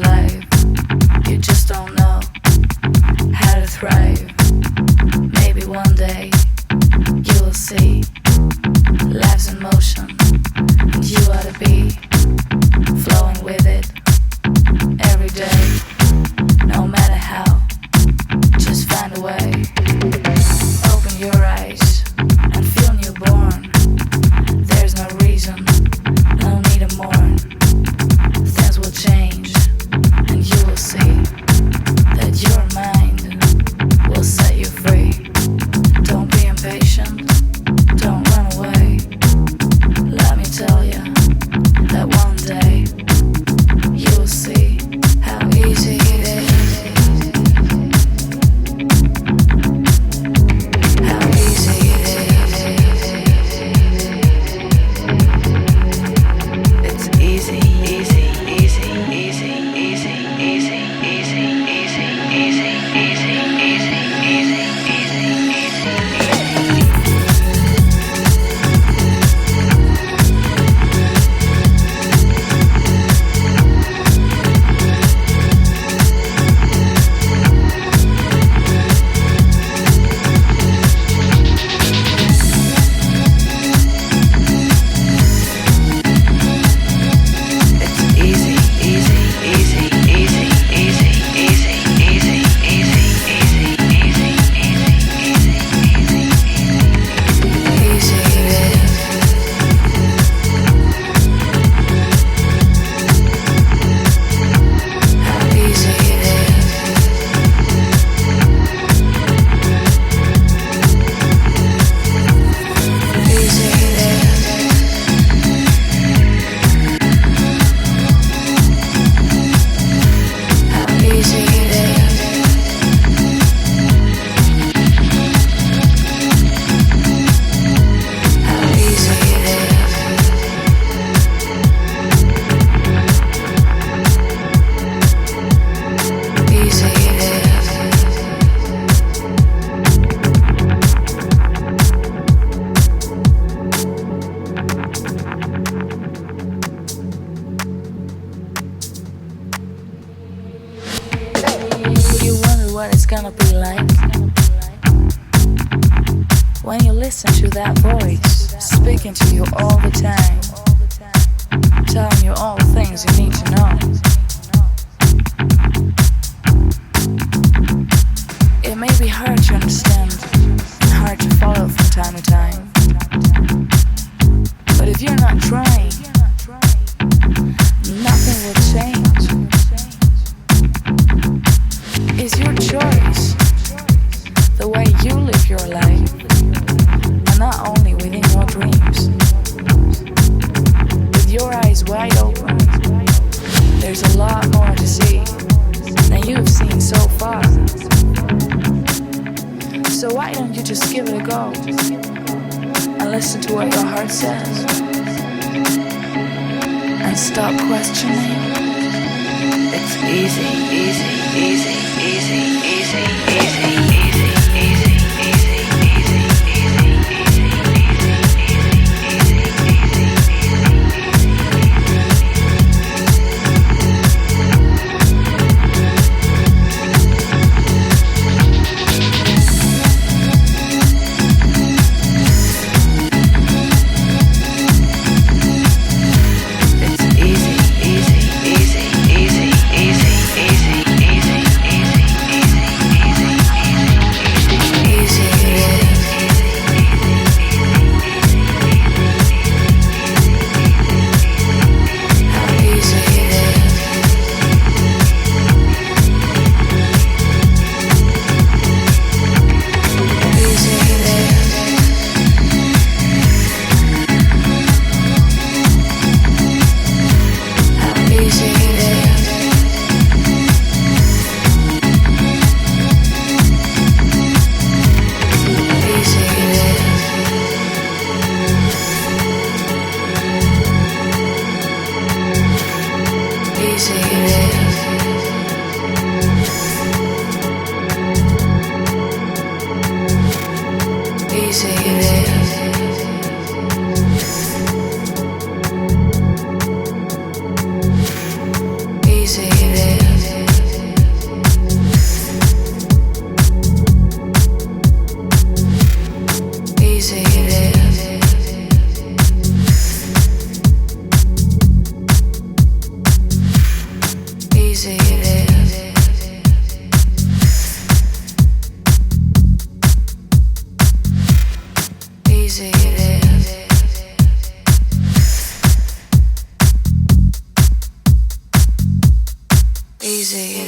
slave. You just don't know how to thrive. Maybe one day you will see life's in motion, and you ought to be flowing with it every day, no matter how. Just find a way. Open your eyes and feel newborn. There's no reason, no need to mourn. Things will change, and you will see that your mind will set you free. Don't be impatient, don't run away. Let me tell you that one day you will see how easy it is. How easy it is. It's easy, easy, easy, easy, easy, easy, easy, easy, easy, easy, easy, easy, what it's gonna be like when you listen to that voice speaking to you all the time, telling you all the things you need to know. It may be hard to understand and hard to follow from time to time, but if you're not trying, nothing will change. It's your choice, the way you live your life, and not only within your dreams. With your eyes wide open, there's a lot more to see than you've seen so far. So why don't you just give it a go and listen to what your heart says and stop questioning? It's easy, easy, easy, easy, easy, easy, easy, easy, easy, easy, easy, easy, easy, easy, easy, easy, easy, easy. easy